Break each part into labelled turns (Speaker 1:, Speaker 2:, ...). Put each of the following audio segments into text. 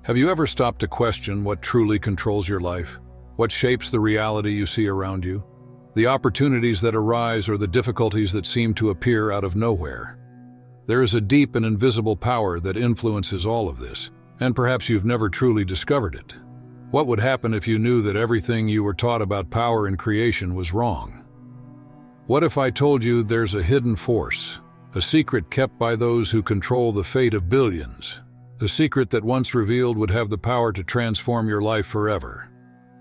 Speaker 1: Have you ever stopped to question what truly controls your life? What shapes the reality you see around you? The opportunities that arise or the difficulties that seem to appear out of nowhere? There is a deep and invisible power that influences all of this, and perhaps you've never truly discovered it. What would happen if you knew that everything you were taught about power and creation was wrong? What if I told you there's a hidden force, a secret kept by those who control the fate of billions? A secret that once revealed would have the power to transform your life forever.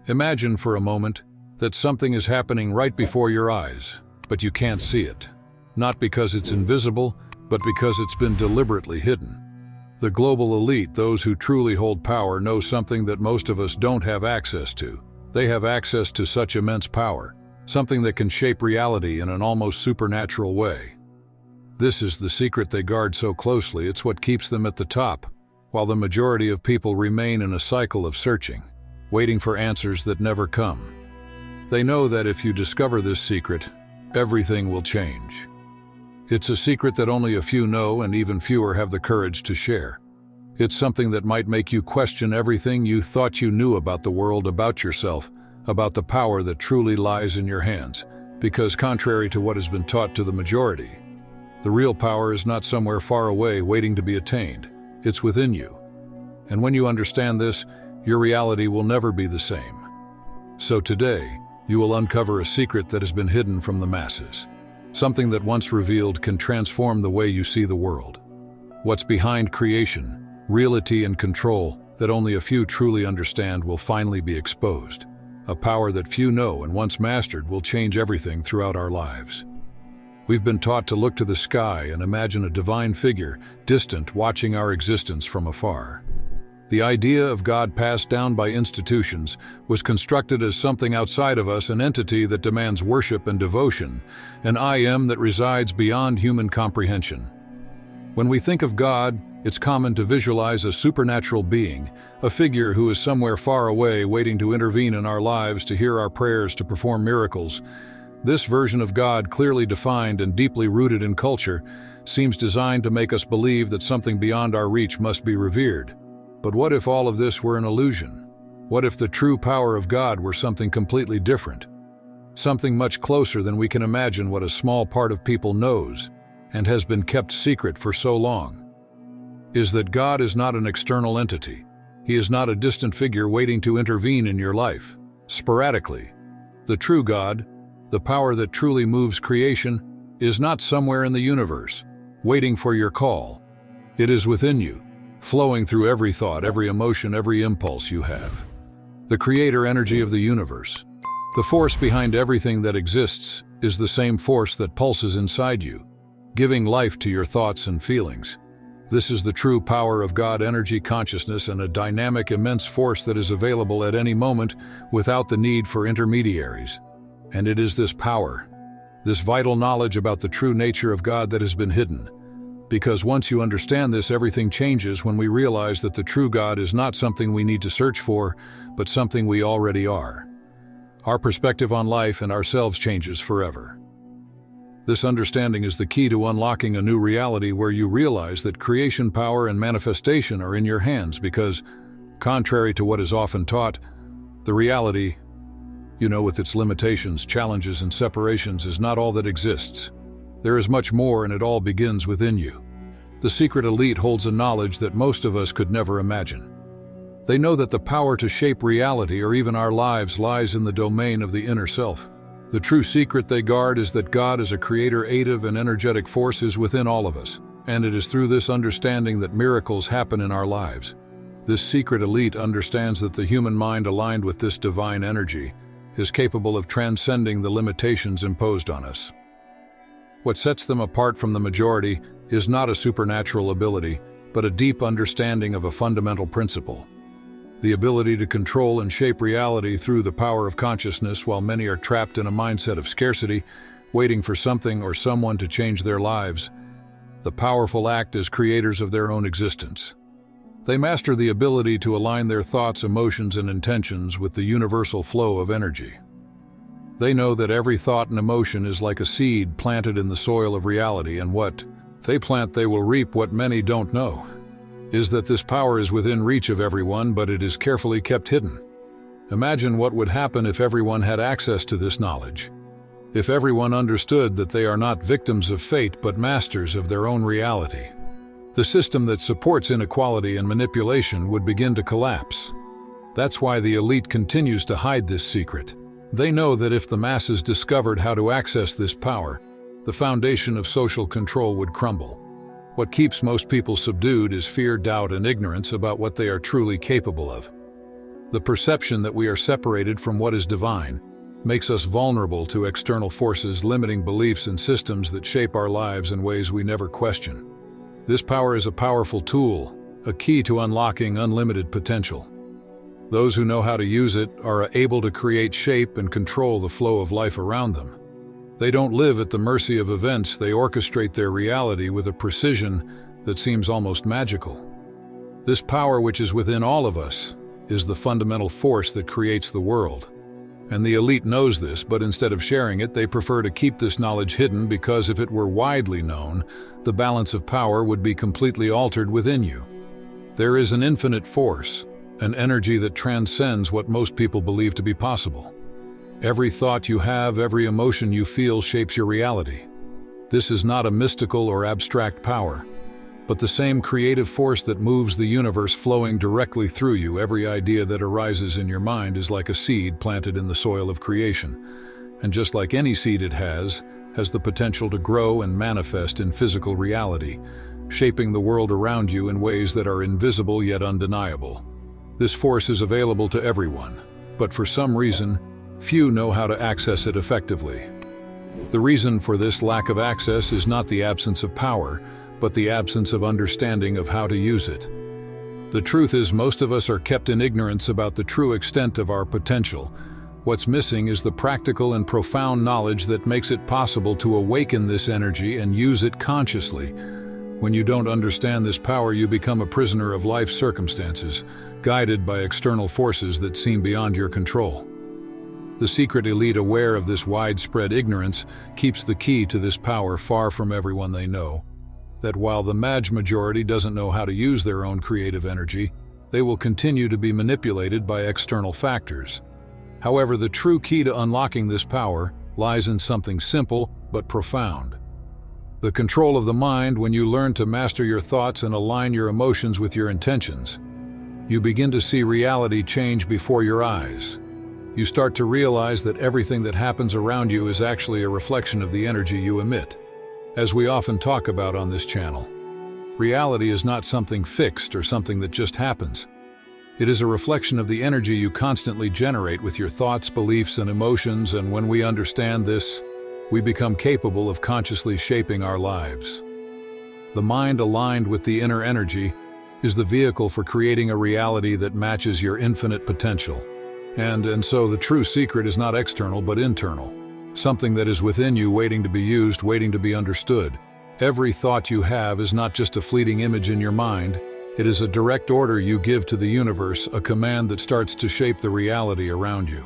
Speaker 1: Imagine for a moment that something is happening right before your eyes, but you can't see it. Not because it's invisible, but because it's been deliberately hidden. The global elite, those who truly hold power, know something that most of us don't have access to. They have access to such immense power, something that can shape reality in an almost supernatural way. This is the secret they guard so closely. It's what keeps them at the top, while the majority of people remain in a cycle of searching, waiting for answers that never come. They know that if you discover this secret, everything will change. It's a secret that only a few know, and even fewer have the courage to share. It's something that might make you question everything you thought you knew about the world, about yourself, about the power that truly lies in your hands, because contrary to what has been taught to the majority, the real power is not somewhere far away waiting to be attained. It's within you. And when you understand this, your reality will never be the same. So today, you will uncover a secret that has been hidden from the masses. Something that once revealed can transform the way you see the world. What's behind creation, reality and control that only a few truly understand will finally be exposed. A power that few know and once mastered will change everything throughout our lives. We've been taught to look to the sky and imagine a divine figure, distant, watching our existence from afar. The idea of God passed down by institutions was constructed as something outside of us, an entity that demands worship and devotion, an I am that resides beyond human comprehension. When we think of God, it's common to visualize a supernatural being, a figure who is somewhere far away waiting to intervene in our lives, to hear our prayers, to perform miracles. This version of God, clearly defined and deeply rooted in culture, seems designed to make us believe that something beyond our reach must be revered. But what if all of this were an illusion? What if the true power of God were something completely different? Something much closer than we can imagine what a small part of people knows and has been kept secret for so long. Is that God is not an external entity. He is not a distant figure waiting to intervene in your life, sporadically. The true God, the power that truly moves creation, is not somewhere in the universe, waiting for your call. It is within you, flowing through every thought, every emotion, every impulse you have. The creator energy of the universe, the force behind everything that exists, is the same force that pulses inside you, giving life to your thoughts and feelings. This is the true power of God, energy, consciousness, and a dynamic, immense force that is available at any moment without the need for intermediaries. And it is this power, this vital knowledge about the true nature of God that has been hidden. Because once you understand this, everything changes when we realize that the true God is not something we need to search for, but something we already are. Our perspective on life and ourselves changes forever. This understanding is the key to unlocking a new reality where you realize that creation, power, and manifestation are in your hands because, contrary to what is often taught, the reality, with its limitations, challenges, and separations, is not all that exists. There is much more, and it all begins within you. The secret elite holds a knowledge that most of us could never imagine. They know that the power to shape reality or even our lives lies in the domain of the inner self. The true secret they guard is that God is a creative and energetic force is within all of us, and it is through this understanding that miracles happen in our lives. This secret elite understands that the human mind aligned with this divine energy is capable of transcending the limitations imposed on us. What sets them apart from the majority is not a supernatural ability, but a deep understanding of a fundamental principle. The ability to control and shape reality through the power of consciousness, while many are trapped in a mindset of scarcity, waiting for something or someone to change their lives. The powerful act as creators of their own existence. They master the ability to align their thoughts, emotions, and intentions with the universal flow of energy. They know that every thought and emotion is like a seed planted in the soil of reality, and what they plant, they will reap. What many don't know is that this power is within reach of everyone, but it is carefully kept hidden. Imagine what would happen if everyone had access to this knowledge. If everyone understood that they are not victims of fate but masters of their own reality. The system that supports inequality and manipulation would begin to collapse. That's why the elite continues to hide this secret. They know that if the masses discovered how to access this power, the foundation of social control would crumble. What keeps most people subdued is fear, doubt, and ignorance about what they are truly capable of. The perception that we are separated from what is divine makes us vulnerable to external forces, limiting beliefs and systems that shape our lives in ways we never question. This power is a powerful tool, a key to unlocking unlimited potential. Those who know how to use it are able to create, shape, and control the flow of life around them. They don't live at the mercy of events, they orchestrate their reality with a precision that seems almost magical. This power, which is within all of us, is the fundamental force that creates the world. And the elite knows this, but instead of sharing it, they prefer to keep this knowledge hidden because if it were widely known, the balance of power would be completely altered within you. There is an infinite force, an energy that transcends what most people believe to be possible. Every thought you have, every emotion you feel shapes your reality. This is not a mystical or abstract power, but the same creative force that moves the universe flowing directly through you. Every idea that arises in your mind is like a seed planted in the soil of creation. And just like any seed it has the potential to grow and manifest in physical reality, shaping the world around you in ways that are invisible yet undeniable. This force is available to everyone, but for some reason, few know how to access it effectively. The reason for this lack of access is not the absence of power, but the absence of understanding of how to use it. The truth is, most of us are kept in ignorance about the true extent of our potential. What's missing is the practical and profound knowledge that makes it possible to awaken this energy and use it consciously. When you don't understand this power, you become a prisoner of life's circumstances, guided by external forces that seem beyond your control. The secret elite, aware of this widespread ignorance, keeps the key to this power far from everyone they know. That while the majority doesn't know how to use their own creative energy, they will continue to be manipulated by external factors. However, the true key to unlocking this power lies in something simple but profound. The control of the mind. When you learn to master your thoughts and align your emotions with your intentions, you begin to see reality change before your eyes. You start to realize that everything that happens around you is actually a reflection of the energy you emit. As we often talk about on this channel, reality is not something fixed or something that just happens. It is a reflection of the energy you constantly generate with your thoughts, beliefs, and emotions, and when we understand this, we become capable of consciously shaping our lives. The mind, aligned with the inner energy, is the vehicle for creating a reality that matches your infinite potential. And so the true secret is not external but internal. Something that is within you, waiting to be used, waiting to be understood. Every thought you have is not just a fleeting image in your mind. It is a direct order you give to the universe, a command that starts to shape the reality around you.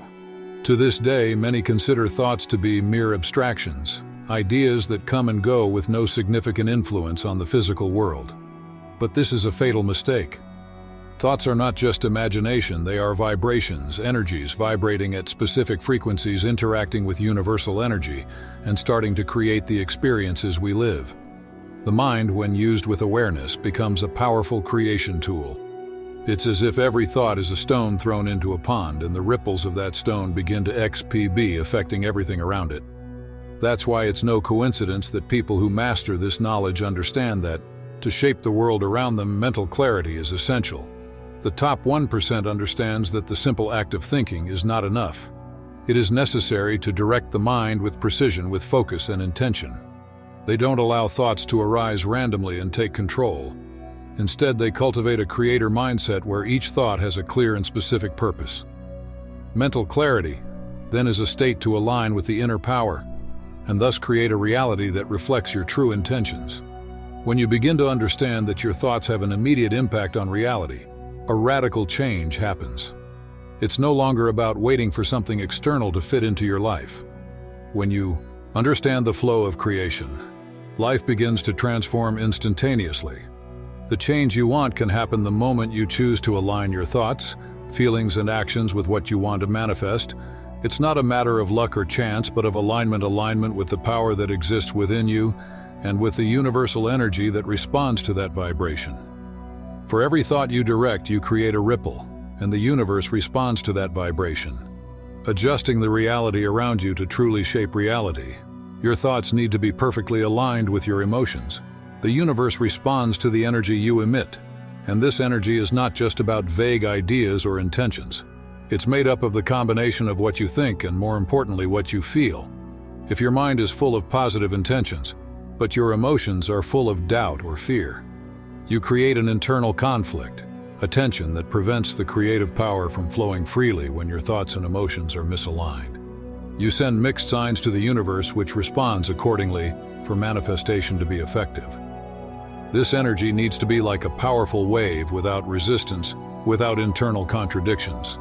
Speaker 1: To this day, many consider thoughts to be mere abstractions, ideas that come and go with no significant influence on the physical world. But this is a fatal mistake. Thoughts are not just imagination, they are vibrations, energies vibrating at specific frequencies, interacting with universal energy, and starting to create the experiences we live. The mind, when used with awareness, becomes a powerful creation tool. It's as if every thought is a stone thrown into a pond, and the ripples of that stone begin to XPB, affecting everything around it. That's why it's no coincidence that people who master this knowledge understand that, to shape the world around them, mental clarity is essential. The top 1% understands that the simple act of thinking is not enough. It is necessary to direct the mind with precision, with focus and intention. They don't allow thoughts to arise randomly and take control. Instead, they cultivate a creator mindset where each thought has a clear and specific purpose. Mental clarity, then, is a state to align with the inner power, and thus create a reality that reflects your true intentions. When you begin to understand that your thoughts have an immediate impact on reality, a radical change happens. It's no longer about waiting for something external to fit into your life. When you understand the flow of creation, life begins to transform instantaneously. The change you want can happen the moment you choose to align your thoughts, feelings, and actions with what you want to manifest. It's not a matter of luck or chance, but of alignment with the power that exists within you and with the universal energy that responds to that vibration. For every thought you direct, you create a ripple, and the universe responds to that vibration, adjusting the reality around you to truly shape reality. Your thoughts need to be perfectly aligned with your emotions. The universe responds to the energy you emit, and this energy is not just about vague ideas or intentions. It's made up of the combination of what you think and, more importantly, what you feel. If your mind is full of positive intentions, but your emotions are full of doubt or fear, you create an internal conflict, a tension that prevents the creative power from flowing freely when your thoughts and emotions are misaligned. You send mixed signs to the universe, which responds accordingly for manifestation to be effective. This energy needs to be like a powerful wave without resistance, without internal contradictions.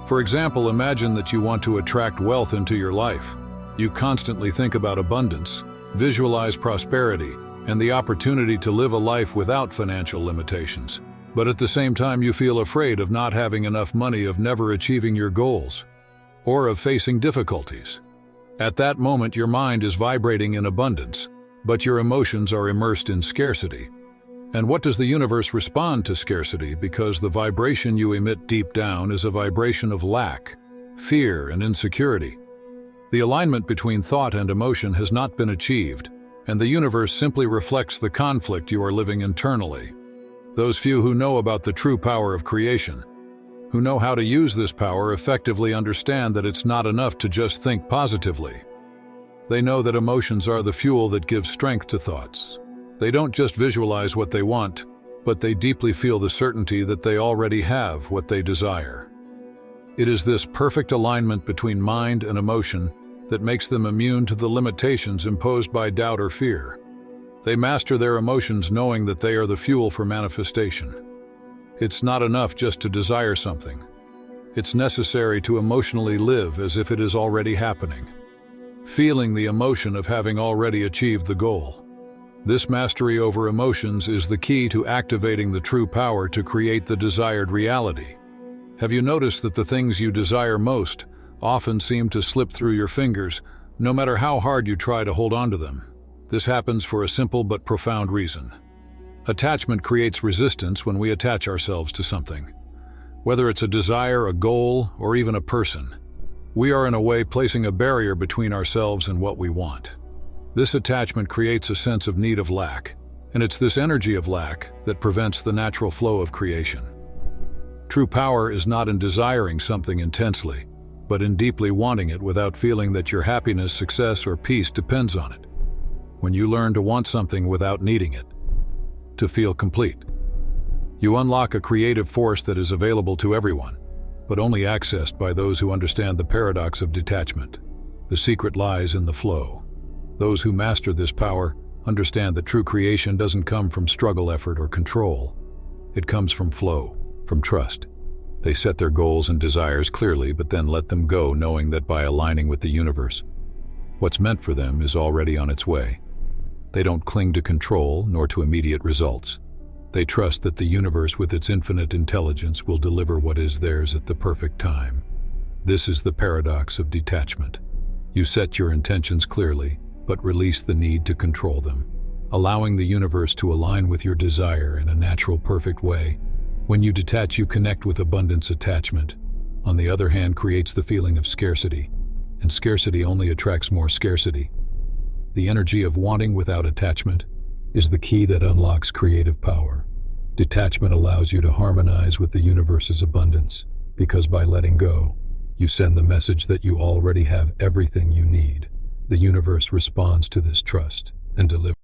Speaker 1: For example, imagine that you want to attract wealth into your life. You constantly think about abundance, visualize prosperity, and the opportunity to live a life without financial limitations. But at the same time, you feel afraid of not having enough money, of never achieving your goals, or of facing difficulties. At that moment, your mind is vibrating in abundance, but your emotions are immersed in scarcity. And what does the universe respond to scarcity? Because the vibration you emit deep down is a vibration of lack, fear, and insecurity. The alignment between thought and emotion has not been achieved, and the universe simply reflects the conflict you are living internally. Those few who know about the true power of creation, who know how to use this power effectively, understand that it's not enough to just think positively. They know that emotions are the fuel that gives strength to thoughts. They don't just visualize what they want, but they deeply feel the certainty that they already have what they desire. It is this perfect alignment between mind and emotion that makes them immune to the limitations imposed by doubt or fear. They master their emotions knowing that they are the fuel for manifestation. It's not enough just to desire something. It's necessary to emotionally live as if it is already happening, feeling the emotion of having already achieved the goal. This mastery over emotions is the key to activating the true power to create the desired reality. Have you noticed that the things you desire most often seem to slip through your fingers, no matter how hard you try to hold on to them? This happens for a simple but profound reason. Attachment creates resistance when we attach ourselves to something. Whether it's a desire, a goal, or even a person, we are in a way placing a barrier between ourselves and what we want. This attachment creates a sense of need, of lack, and it's this energy of lack that prevents the natural flow of creation. True power is not in desiring something intensely, but in deeply wanting it without feeling that your happiness, success, or peace depends on it. When you learn to want something without needing it, to feel complete, you unlock a creative force that is available to everyone, but only accessed by those who understand the paradox of detachment. The secret lies in the flow. Those who master this power understand that true creation doesn't come from struggle, effort, or control. It comes from flow, from trust. They set their goals and desires clearly, but then let them go, knowing that by aligning with the universe, what's meant for them is already on its way. They don't cling to control nor to immediate results. They trust that the universe, with its infinite intelligence, will deliver what is theirs at the perfect time. This is the paradox of detachment. You set your intentions clearly, but release the need to control them, allowing the universe to align with your desire in a natural, perfect way. When you detach, you connect with abundance. Attachment, on the other hand, creates the feeling of scarcity, and scarcity only attracts more scarcity. The energy of wanting without attachment is the key that unlocks creative power. Detachment allows you to harmonize with the universe's abundance, because by letting go, you send the message that you already have everything you need. The universe responds to this trust and delivers